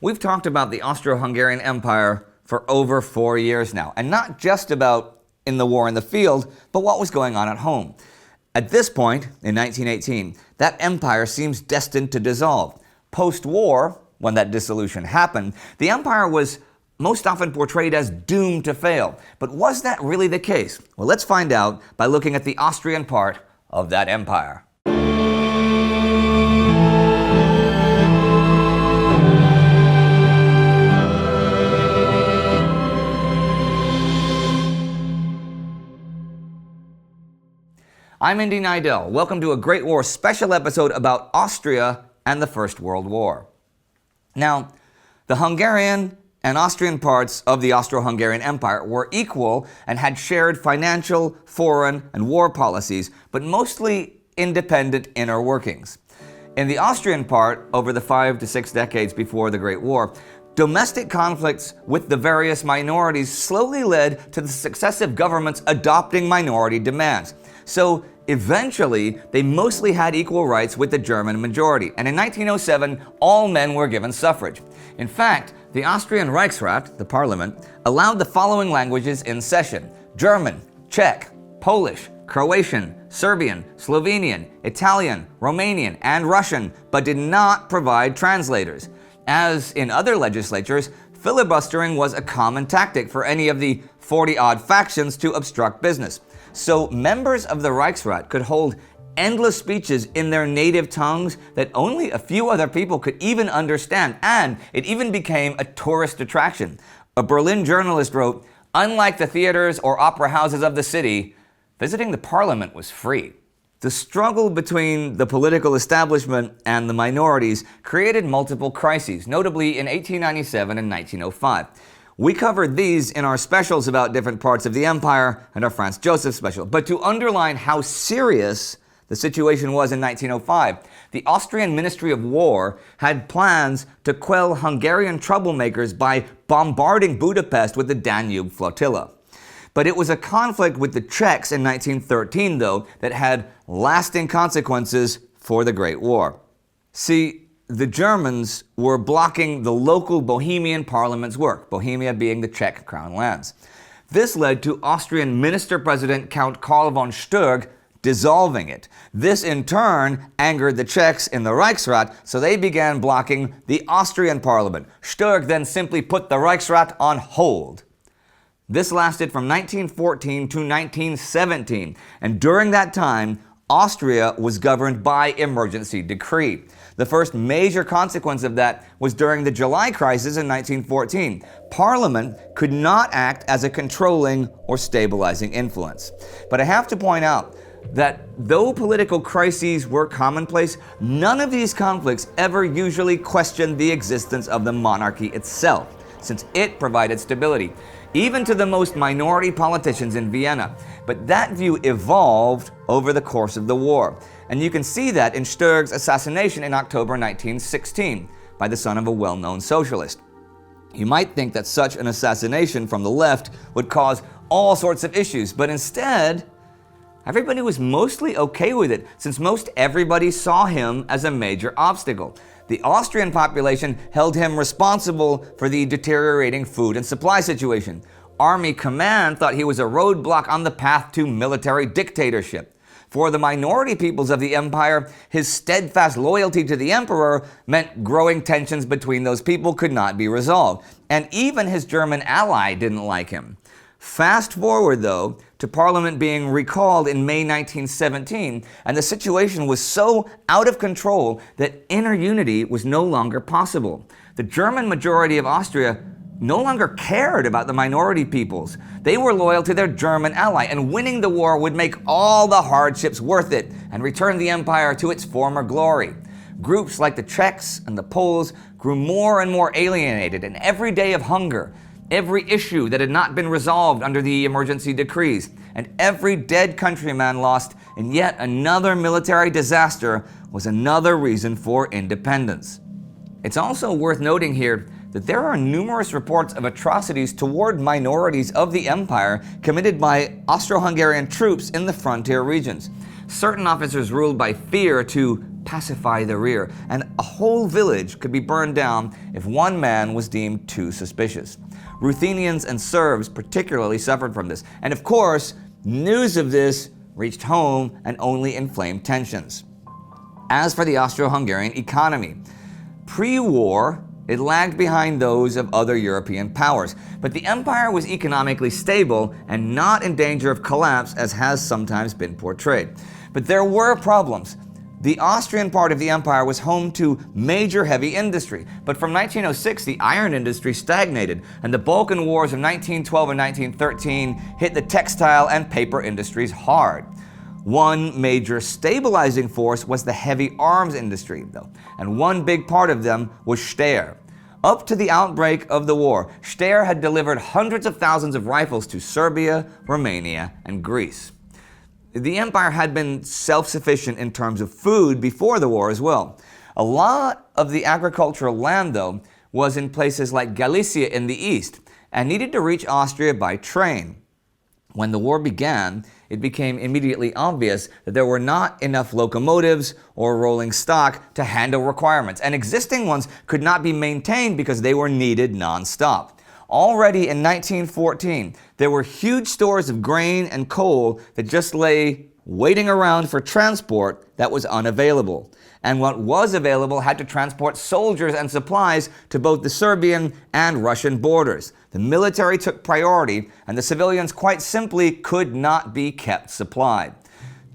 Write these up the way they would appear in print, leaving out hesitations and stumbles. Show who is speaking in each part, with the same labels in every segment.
Speaker 1: We've talked about the Austro-Hungarian Empire for over 4 years now, and not just about in the war in the field, but what was going on at home. At this point, in 1918, that empire seems destined to dissolve. Post-war, when that dissolution happened, the empire was most often portrayed as doomed to fail. But was that really the case? Well, let's find out by looking at the Austrian part of that empire. I'm Indy Nidell. Welcome to a Great War special episode about Austria and the First World War. Now, the Hungarian and Austrian parts of the Austro-Hungarian Empire were equal and had shared financial, foreign, and war policies, but mostly independent inner workings. In the Austrian part, over the 5 to 6 decades before the Great War, domestic conflicts with the various minorities slowly led to the successive governments adopting minority demands. So eventually, they mostly had equal rights with the German majority, and in 1907, all men were given suffrage. In fact, the Austrian Reichsrat, the parliament, allowed the following languages in session: German, Czech, Polish, Croatian, Serbian, Slovenian, Italian, Romanian, and Russian, but did not provide translators. As in other legislatures, filibustering was a common tactic for any of the 40-odd factions to obstruct business. So members of the Reichsrat could hold endless speeches in their native tongues that only a few other people could even understand, and it even became a tourist attraction. A Berlin journalist wrote, "Unlike the theaters or opera houses of the city, visiting the parliament was free." The struggle between the political establishment and the minorities created multiple crises, notably in 1897 and 1905. We covered these in our specials about different parts of the empire and our Franz Joseph special. But to underline how serious the situation was in 1905, the Austrian Ministry of War had plans to quell Hungarian troublemakers by bombarding Budapest with the Danube flotilla. But it was a conflict with the Czechs in 1913, though, that had lasting consequences for the Great War. See, the Germans were blocking the local Bohemian parliament's work, Bohemia being the Czech crown lands. This led to Austrian Minister-President Count Karl von Sturg dissolving it. This in turn angered the Czechs in the Reichsrat, so they began blocking the Austrian parliament. Sturg then simply put the Reichsrat on hold. This lasted from 1914 to 1917, and during that time, Austria was governed by emergency decree. The first major consequence of that was during the July crisis in 1914. Parliament could not act as a controlling or stabilizing influence. But I have to point out that though political crises were commonplace, none of these conflicts ever usually questioned the existence of the monarchy itself, since it provided stability, even to the most minority politicians in Vienna. But that view evolved over the course of the war. And you can see that in Sturg's assassination in October 1916 by the son of a well-known socialist. You might think that such an assassination from the left would cause all sorts of issues, but instead, everybody was mostly okay with it, since most everybody saw him as a major obstacle. The Austrian population held him responsible for the deteriorating food and supply situation. Army command thought he was a roadblock on the path to military dictatorship. For the minority peoples of the empire, his steadfast loyalty to the emperor meant growing tensions between those people could not be resolved. And even his German ally didn't like him. Fast forward, though, to Parliament being recalled in May 1917, and the situation was so out of control that inner unity was no longer possible. The German majority of Austria no longer cared about the minority peoples. They were loyal to their German ally, and winning the war would make all the hardships worth it and return the empire to its former glory. Groups like the Czechs and the Poles grew more and more alienated, and every day of hunger, every issue that had not been resolved under the emergency decrees, and every dead countryman lost in yet another military disaster was another reason for independence. It's also worth noting here that there are numerous reports of atrocities toward minorities of the empire committed by Austro-Hungarian troops in the frontier regions. Certain officers ruled by fear to pacify the rear, and a whole village could be burned down if one man was deemed too suspicious. Ruthenians and Serbs particularly suffered from this, and of course, news of this reached home and only inflamed tensions. As for the Austro-Hungarian economy, pre-war, it lagged behind those of other European powers, but the empire was economically stable and not in danger of collapse as has sometimes been portrayed. But there were problems. The Austrian part of the empire was home to major heavy industry, but from 1906 the iron industry stagnated, and the Balkan Wars of 1912 and 1913 hit the textile and paper industries hard. One major stabilizing force was the heavy arms industry, though, and one big part of them was Steyr. Up to the outbreak of the war, Steyr had delivered hundreds of thousands of rifles to Serbia, Romania, and Greece. The empire had been self-sufficient in terms of food before the war as well. A lot of the agricultural land, though, was in places like Galicia in the east and needed to reach Austria by train. When the war began, it became immediately obvious that there were not enough locomotives or rolling stock to handle requirements, and existing ones could not be maintained because they were needed non-stop. Already in 1914, there were huge stores of grain and coal that just lay waiting around for transport that was unavailable. And what was available had to transport soldiers and supplies to both the Serbian and Russian borders. The military took priority, and the civilians quite simply could not be kept supplied.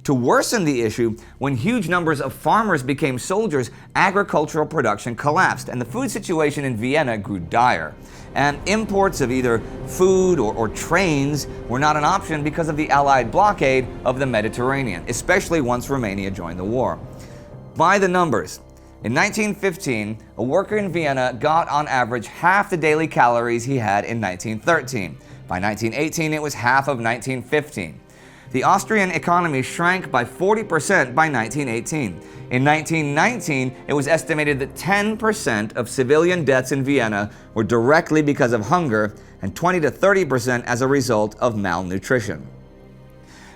Speaker 1: To worsen the issue, when huge numbers of farmers became soldiers, agricultural production collapsed, and the food situation in Vienna grew dire. And imports of either food or trains were not an option because of the Allied blockade of the Mediterranean, especially once Romania joined the war. By the numbers, in 1915, a worker in Vienna got on average half the daily calories he had in 1913. By 1918, it was half of 1915. The Austrian economy shrank by 40% by 1918. In 1919, it was estimated that 10% of civilian deaths in Vienna were directly because of hunger and 20 to 30% as a result of malnutrition.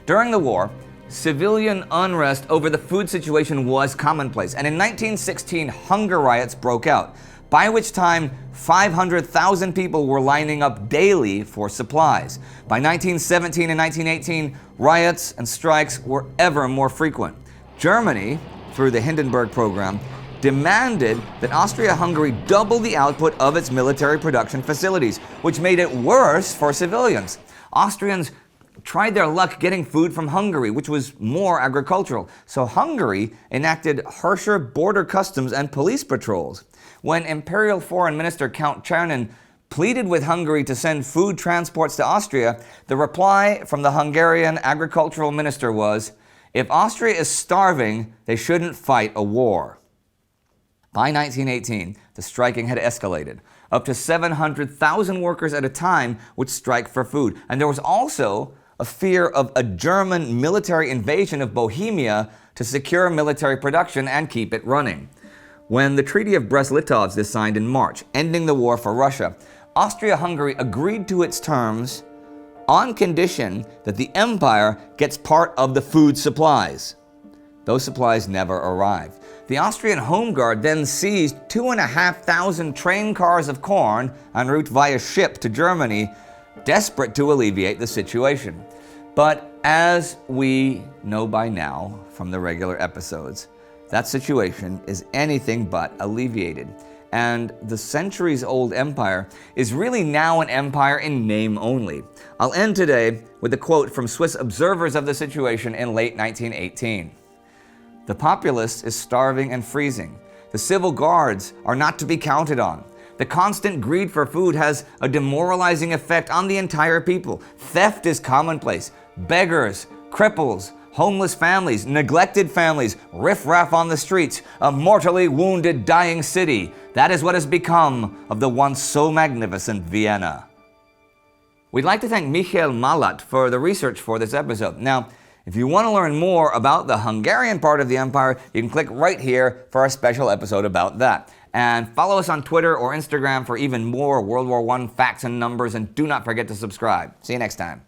Speaker 1: During the war, civilian unrest over the food situation was commonplace, and in 1916, hunger riots broke out, by which time 500,000 people were lining up daily for supplies. By 1917 and 1918, riots and strikes were ever more frequent. Germany, through the Hindenburg Program, demanded that Austria-Hungary double the output of its military production facilities, which made it worse for civilians. Austrians tried their luck getting food from Hungary, which was more agricultural, so Hungary enacted harsher border customs and police patrols. When Imperial Foreign Minister Count Czernin pleaded with Hungary to send food transports to Austria, the reply from the Hungarian agricultural minister was, "If Austria is starving, they shouldn't fight a war." By 1918, the striking had escalated. Up to 700,000 workers at a time would strike for food, and there was also a fear of a German military invasion of Bohemia to secure military production and keep it running. When the Treaty of Brest-Litovsk is signed in March, ending the war for Russia, Austria-Hungary agreed to its terms on condition that the empire gets part of the food supplies. Those supplies never arrived. The Austrian Home Guard then seized 2,500 train cars of corn en route via ship to Germany, desperate to alleviate the situation. But as we know by now from the regular episodes, that situation is anything but alleviated. And the centuries-old empire is really now an empire in name only. I'll end today with a quote from Swiss observers of the situation in late 1918. "The populace is starving and freezing. The civil guards are not to be counted on. The constant greed for food has a demoralizing effect on the entire people. Theft is commonplace. Beggars, cripples, homeless families, neglected families, riffraff on the streets, a mortally wounded, dying city. That is what has become of the once so magnificent Vienna." We'd like to thank Michael Malat for the research for this episode. Now, if you want to learn more about the Hungarian part of the empire, you can click right here for our special episode about that. And follow us on Twitter or Instagram for even more World War I facts and numbers, and do not forget to subscribe. See you next time.